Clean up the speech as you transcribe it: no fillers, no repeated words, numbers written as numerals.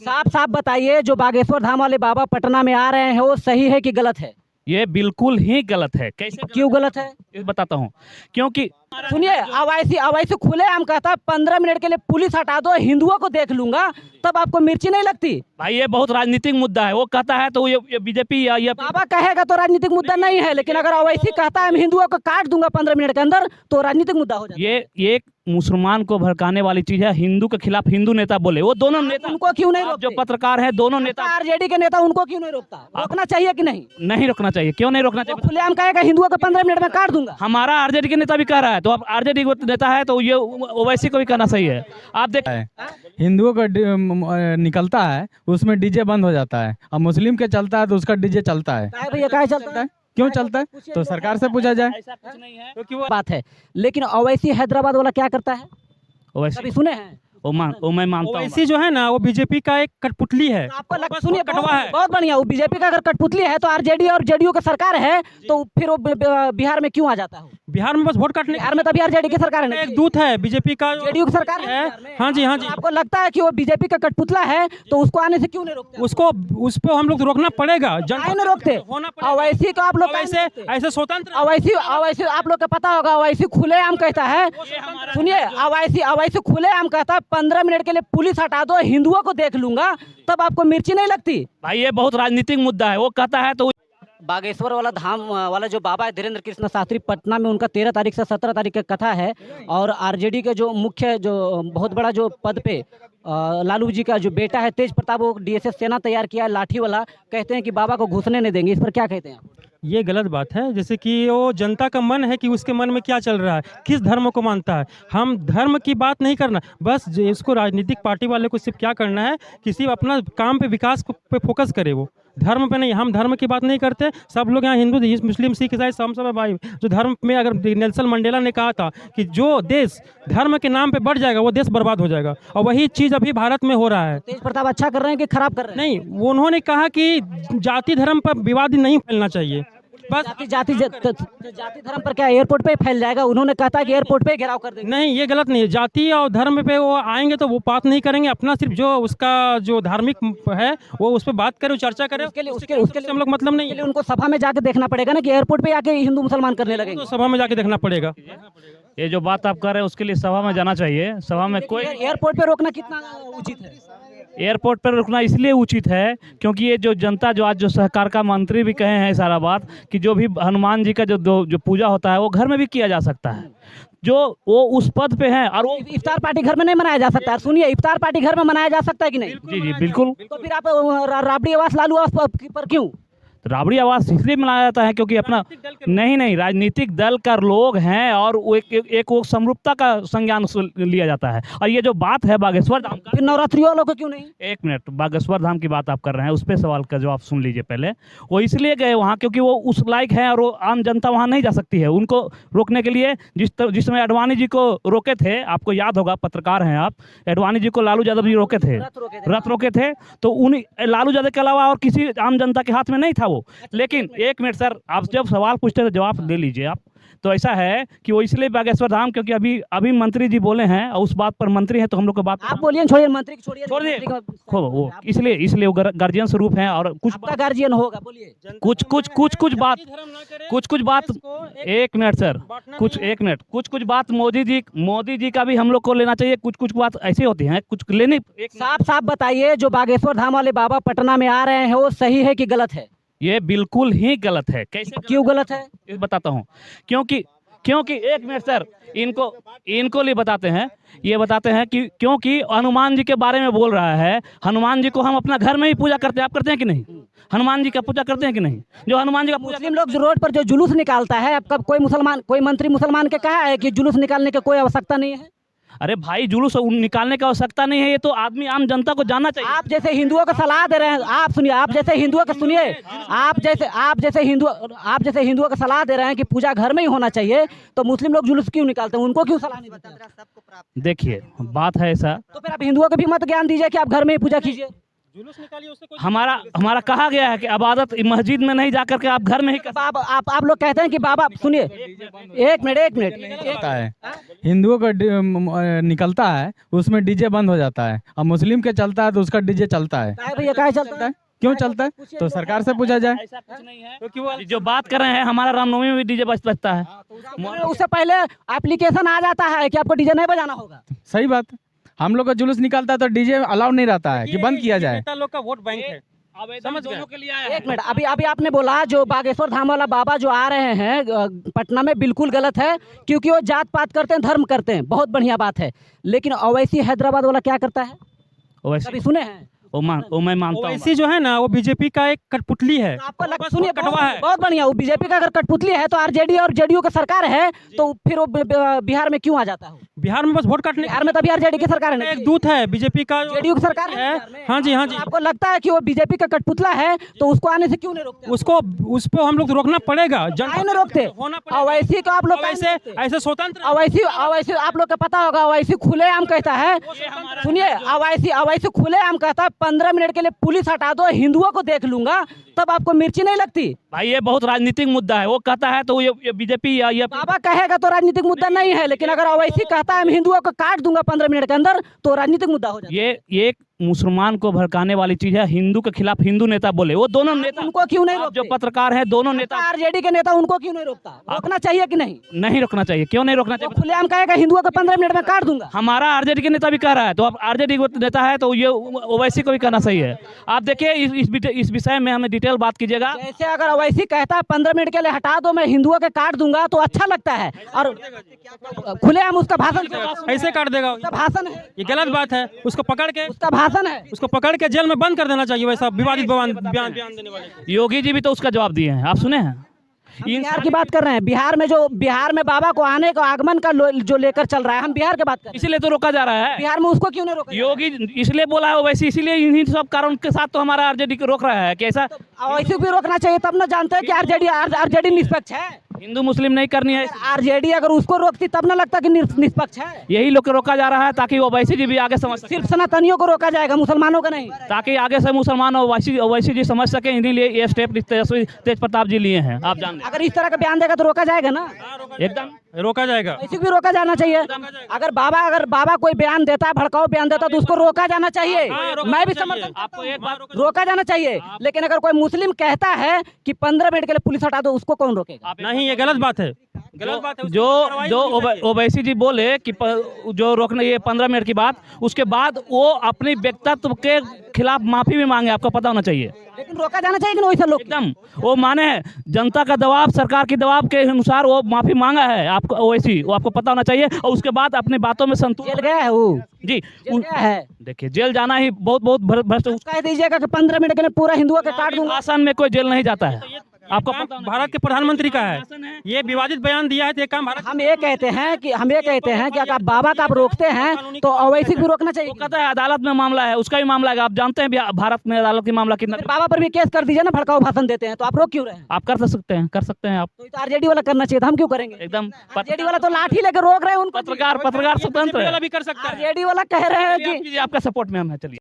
साफ साफ बताइए, जो बागेश्वर धाम वाले बाबा पटना में आ रहे हैं वो सही है कि गलत है? ये बिल्कुल ही गलत है। कैसे क्यों गलत है? ये बताता हूँ। क्योंकि सुनिए, अवैसी खुलेआम कहता है 15 मिनट के लिए पुलिस हटा दो, हिंदुओं को देख लूंगा, तब आपको मिर्ची नहीं लगती? भाई ये बहुत राजनीतिक मुद्दा है। वो कहता है तो ये बीजेपी या ये बाबा कहेगा तो राजनीतिक मुद्दा नहीं है, लेकिन अगर अवैसी कहता है हम हिंदुओं को काट दूंगा 15 मिनट के अंदर, तो राजनीतिक मुद्दा हो जाता है। ये एक मुसलमान को भड़काने वाली चीज है। हिंदू के खिलाफ हिंदू नेता बोले, वो दोनों नेता उनको क्यों नहीं आप जो रोकते? पत्रकार हैं दोनों नेता आरजेडी के नेता उनको क्यों नहीं रोकता? रोकना चाहिए कि नहीं? नहीं रोकना चाहिए। क्यों नहीं रोकना वो चाहिए? खुलेआम कहेगा हिंदुओं को 15 मिनट में काट दूंगा। हमारा आरजेडी के नेता भी कह रहा है, तो अब आरजेडी को नेता है तो ये ओवैसी को भी कहना सही है। आप देख हिंदुओं का निकलता है उसमें डीजे बंद हो जाता है, और मुस्लिम के चलता है तो उसका डीजे चलता है। काहे भैया, काहे चलता है? क्यों चलता है तो सरकार से पूछा जाए। ऐसा कुछ नहीं है। क्योंकि वो बात है। लेकिन अवैसी हैदराबाद वाला क्या करता है, ओवैसी कभी सुने हैं? वो मैं मानता हूँ। ओवैसी जो है ना वो बीजेपी का एक कठपुतली है। आपको बस सुनिए, वो कटवा है। बहुत बढ़िया। वो बीजेपी का अगर कठपुतली है तो आरजेडी और जेडीयू का सरकार है, तो फिर वो बिहार में क्यों आ जाता है? बिहार में बस वोट काटने बिहार में तभी आरजेडी की सरकार है ना, एक दूत है बीजेपी का जेडीयू की सरकार है। है। हाँ जी, हाँ जी। आपको लगता है कि वो बीजेपी का कठपुतला है तो उसको आने से क्यों नहीं रोकते? उसको उस पर हम लोग रोकना पड़ेगा। काहे नहीं रोकते? होना पड़ेगा। अवैसी को आप लोग काहे ऐसे नहीं रोकते? ऐसे स्वतंत्र अवैसी आप लोग को पता होगा, अवैसी खुलेआम कहता है। सुनिए, अवैसी खुलेआम कहता है 15 मिनट के लिए पुलिस हटा दो, हिंदुओं को देख लूंगा, तब आपको मिर्ची नहीं लगती? भाई ये बहुत राजनीतिक मुद्दा है। वो कहता है तो बागेश्वर वाला धाम वाला जो बाबा है धीरेन्द्र कृष्ण शास्त्री, पटना में उनका 13 तारीख से 17 तारीख की कथा है। और आरजेडी के जो मुख्य, जो बहुत बड़ा जो पद पे लालू जी का जो बेटा है तेज प्रताप, वो डीएसएस सेना तैयार किया है लाठी वाला, कहते हैं कि बाबा को घुसने नहीं देंगे। इस पर क्या कहते हैं आप? ये गलत बात है। जैसे कि वो जनता का मन है कि उसके मन में क्या चल रहा है, किस धर्म को मानता है। हम धर्म की बात नहीं करना, बस इसको राजनीतिक पार्टी वाले को सिर्फ क्या करना है, किसी अपना काम पे, विकास पे फोकस करे, वो धर्म पे नहीं। हम धर्म की बात नहीं करते। सब लोग यहाँ हिंदू, मुस्लिम, सिख, ईसाई सब सब भाई। जो धर्म में, अगर नेल्सन मंडेला ने कहा था कि जो देश धर्म के नाम पे बढ़ जाएगा वो देश बर्बाद हो जाएगा, और वही चीज़ अभी भारत में हो रहा है। तेज प्रताप अच्छा कर रहे हैं कि खराब कर रहे हैं? नहीं, वो उन्होंने कहा कि जाति धर्म पर विवाद नहीं फैलना चाहिए। बस जाति धर्म पर क्या एयरपोर्ट पे फैल जाएगा? उन्होंने कहा था कि एयरपोर्ट पे घेराव कर देंगे। नहीं, ये गलत नहीं है। जाति और धर्म पे वो आएंगे तो वो बात नहीं करेंगे। अपना सिर्फ जो उसका जो धार्मिक है वो उस पर बात करे, चर्चा करे। उसके लिए हम लोग मतलब नहीं के लिए है। उनको सभा में जाके देखना पड़ेगा ना, कि एयरपोर्ट पे आके हिंदू मुसलमान करने लगेंगे। तो सभा में जाके देखना पड़ेगा। ये जो बात आप कर रहे हैं उसके लिए सभा में जाना चाहिए। सभा में कोई एयरपोर्ट पे रोकना कितना उचित है? एयरपोर्ट पर रुकना इसलिए उचित है क्योंकि ये जो जनता, जो आज जो सहकार का मंत्री भी कहे हैं सारा बात, कि जो भी हनुमान जी का जो पूजा होता है वो घर में भी किया जा सकता है, जो वो उस पद पे हैं। और वो इफ्तार पार्टी घर में नहीं मनाया जा सकता है? सुनिए, इफ्तार पार्टी घर में मनाया जा सकता है कि नहीं? जी बिल्कुल। तो फिर आप राबड़ी आवास, लालू आवास पर क्यों? राबड़ी आवास इसलिए मनाया जाता है क्योंकि अपना नहीं राजनीतिक दल का लोग हैं, और वो एक वो समरूपता का संज्ञान लिया जाता है। और ये जो बात है बागेश्वर धाम का, फिर नवरात्रि वालों को क्यों नहीं? एक मिनट, बागेश्वर धाम की बात आप कर रहे हैं, उस पर सवाल का जवाब सुन लीजिए पहले। वो इसलिए गए वहाँ क्योंकि वो उस लायक है, और वो आम जनता वहाँ नहीं जा सकती है। उनको रोकने के लिए जिस समय अडवाणी जी को रोके थे, आपको याद होगा, पत्रकार हैं आप, अडवाणी जी को लालू यादव जी रोके थे, रथ रोके थे, तो उन लालू यादव के अलावा और किसी आम जनता के हाथ में नहीं था वो। लेकिन एक मिनट सर, आप जब सवाल पूछते तो जवाब दे लीजिए आप। तो ऐसा है कि वो इसलिए बागेश्वर धाम क्योंकि अभी मंत्री जी बोले हैं, और उस बात पर मंत्री हैं तो हम लोग को बात आप बोलिए, छोड़िए मंत्री, छोड़िए, छोड़ दिए। मंत्री वो इसलिए वो गार्जियन स्वरूप हैं। और आपका गार्जियन होगा, बोलिए। कुछ बात एक मिनट सर, कुछ बात मोदी जी का भी हम लोग को लेना चाहिए। कुछ बात ऐसी होती हैं, कुछ लेने। साफ साफ बताइए, जो बागेश्वर धाम वाले बाबा पटना में आ रहे हैं वो सही है कि गलत है? ये बिल्कुल ही गलत है। कैसे क्यों गलत है? ये बताता हूँ। क्योंकि एक मिनट सर, इनको लिए बताते हैं। ये बताते हैं कि क्योंकि हनुमान जी के बारे में बोल रहा है। हनुमान जी को हम अपना घर में ही पूजा करते हैं, आप करते हैं कि नहीं? हनुमान जी का पूजा करते हैं कि नहीं? जो हनुमान जी का मुस्लिम लोग जो रोड पर जो जुलूस निकालता है, अब कब कोई मंत्री मुसलमान के कहा है कि जुलूस निकालने की कोई आवश्यकता नहीं है? अरे भाई, जुलूस निकालने की आवश्यकता नहीं है, ये तो आदमी आम जनता को जानना चाहिए। आप जैसे हिंदुओं को सलाह दे रहे हैं, आप सुनिए, आप जैसे हिंदुओं को सलाह दे रहे हैं कि पूजा घर में ही होना चाहिए, तो मुस्लिम लोग जुलूस क्यों निकालते हैं? उनको क्यों सलाह नहीं देते? देखिए, बात है ऐसा। तो फिर आप हिंदुओं को भी मत ज्ञान दीजिए कि आप घर में ही पूजा कीजिए। जुलूस निकालिए, उससे कोई हमारा कहा गया है कि इबादत मस्जिद में नहीं जाकर के आप घर में ही कर। बाबा आप लोग कहते हैं कि बाबा सुनिए, एक मिनट होता है हिंदुओं का निकलता है उसमें डीजे बंद हो जाता है, और मुस्लिम के चलता है तो उसका डीजे चलता है। भैया क्या चलता है? क्यों चलता है तो सरकार से पूछा जाए। ऐसा कुछ नहीं है, क्योंकि वो जो बात कर रहे हैं हमारा रामनवमी में भी डीजे बजता है। उससे पहले एप्लीकेशन आ जाता है कि आपको डीजे नहीं बजाना होगा। सही बात, हम लोग का जुलूस निकलता है तो डीजे अलाउ नहीं रहता है कि बंद किया जाए। नेता लोग का वोट बैंक है। समझ गए? दोनों के लिए आया है। एक मिनट, अभी आपने बोला जो बागेश्वर धाम वाला बाबा जो आ रहे हैं पटना में, बिल्कुल गलत है, क्योंकि वो जात पात करते हैं, धर्म करते हैं, बहुत बढ़िया बात है। लेकिन ओवैसी हैदराबाद वाला क्या करता है, ओवैसी कभी सुने हैं? वो मैं मानता हूँ। ओवैसी जो है ना, वो बीजेपी का एक कठपुतली है। आपको बस सुनिए, वो कटवा है। बहुत बढ़िया, वो बीजेपी का अगर कठपुतली है तो आरजेडी और जेडीयू का सरकार है, तो फिर वो बिहार में क्यों आ जाता है? बिहार में बस वोट काटने बिहार में तभी आरजेडी की सरकार है ना, एक दूत है बीजेपी का, जेडीयू की सरकार है। हाँ जी, हाँ जी। आपको लगता है कि वो बीजेपी का कठपुतला है तो उसको आने से क्यों नहीं रोकते? उसको उस पर हम लोग रोकना पड़ेगा। काहे नहीं रोकते? होना पड़ेगा। ओवैसी को आप लोग काहे ऐसे नहीं रोकते? ऐसे स्वतंत्र ओवैसी आप लोग को पता होगा, ओवैसी खुलेआम कहता है, सुनिए, ओवैसी खुलेआम कहता है 15 मिनट के लिए पुलिस हटा दो, हिंदुओं को देख लूंगा, तब आपको मिर्ची नहीं लगती। भाई ये बहुत राजनीतिक मुद्दा है, वो कहता है तो ये बीजेपी या ये बाबा कहेगा तो राजनीतिक मुद्दा नहीं है, लेकिन अगर ओवैसी कहता है मैं हिंदुओं को काट दूंगा 15 मिनट के अंदर, तो राजनीतिक मुद्दा हो जाता है। ये एक मुसलमान को भड़काने वाली चीज है। हिंदू के खिलाफ हिंदू नेता बोले, वो दोनों नेता उनको क्यों नहीं आप रोकते? जो पत्रकार है दोनों नेता आरजेडी के नेता उनको क्यों नहीं रोकता? रोकना चाहिए कि नहीं? नहीं रोकना चाहिए। क्यों नहीं रोकना वो चाहिए? खुलेआम कहेगा हिंदुओं को 15 मिनट में काट दूंगा। हमारा आरजेडी के नेता भी कह रहा है, तो अब आरजेडी को नेता है तो ये ओवैसी को भी कहना सही है। आप देखिए इस विषय में हमें डिटेल बात कीजिएगा। जैसे अगर ओवैसी कहता है 15 मिनट के लिए हटा दो, मैं हिंदुओं के काट दूंगा, तो अच्छा लगता है, और खुलेआम उसका भाषण, ऐसे काट देगा। उसका भाषण है, ये गलत बात है। उसको पकड़ के जेल में बंद कर देना चाहिए, वैसा विवादित बयान देने वाले। योगी जी भी तो उसका जवाब दिए हैं, आप सुने हैं? हम बिहार की बात कर रहे हैं। बिहार में बाबा को आने का आगमन का जो लेकर चल रहा है, हम बिहार की बात कर रहे हैं। इसीलिए तो रोका जा रहा है। बिहार में उसको क्यों नहीं रोका? योगी इसलिए बोला है वैसे, इसीलिए इन्हीं सब कारण के साथ तो हमारा आरजेडी को रोक रहा है कि ऐसा ओवैसी भी रोकना चाहिए, तब ना जानते हैं कि आरजेडी निष्पक्ष है। हिंदू मुस्लिम नहीं करनी है। आरजेडी अगर उसको रोकती तब ना लगता कि निष्पक्ष है। यही लोग को रोका जा रहा है ताकि ओवैसी जी भी आगे समझ सके, सिर्फ सनातनियों को रोका जाएगा, मुसलमानों को नहीं। ताकि आगे से मुसलमान ओवैसी जी समझ सके। इसीलिए ये स्टेप तेज प्रताप जी लिए हैं, आप जान अगर इस तरह का बयान देगा तो रोका जाएगा ना, एकदम रोका जाएगा। ऐसे भी रोका जाना चाहिए। अगर बाबा कोई बयान देता है, भड़काऊ बयान देता है, तो उसको रोका जाना चाहिए। मैं भी समर्थन आपको एक बात रोका जाना चाहिए, लेकिन अगर कोई मुस्लिम कहता है कि 15 मिनट के लिए पुलिस हटा दो, उसको कौन रोकेगा? नहीं, ये गलत बात है। गलत बात है। जो ओवैसी जी बोले कि जो रोकने ये 15 मिनट की बात, उसके बाद वो अपने व्यक्तित्व के खिलाफ माफी भी मांगे, आपको पता होना चाहिए। लेकिन रोका जाना चाहिए कि नहीं वैसे लोग? एकदम वो माने जनता का दबाव, सरकार की दबाव के अनुसार वो माफी मांगा है आपको ओवैसी, वो आपको पता होना चाहिए। और उसके बाद अपनी बातों में संतुष्ट जेल गया है वो? जी जेल गया है? देखिए जेल जाना ही बहुत भ्रष्ट। कह दीजिएगा कि 15 मिनट के लिए पूरा हिंदुओं के काट दूंगा। आसान में कोई जेल नहीं जाता है, आपको पता होना भारत के प्रधानमंत्री का है। ये विवादित बयान दिया है, तो ये काम भारत हम ये कहते हैं कि अगर बाबा का आप रोकते हैं तो ओवैसी भी रोकना चाहिए। वो कहता है अदालत में मामला है, उसका भी मामला है। आप जानते हैं भारत में अदालत की मामला कितना। बाबा पर भी केस कर दीजिए ना, भड़काऊ भाषण देते हैं, तो आप रोक क्यों रहे हैं? आप कर सकते हैं आप तो आरजेडी वाला करना चाहिए था, हम क्यों करेंगे? एकदम। आरजेडी वाला तो लाठी लेकर रोक रहे हैं उनको। पत्रकार स्वतंत्र वाला है। भी कर सकता है। आरजेडी वाला कह रहे हैं कि आपका सपोर्ट में हम है, चलिए।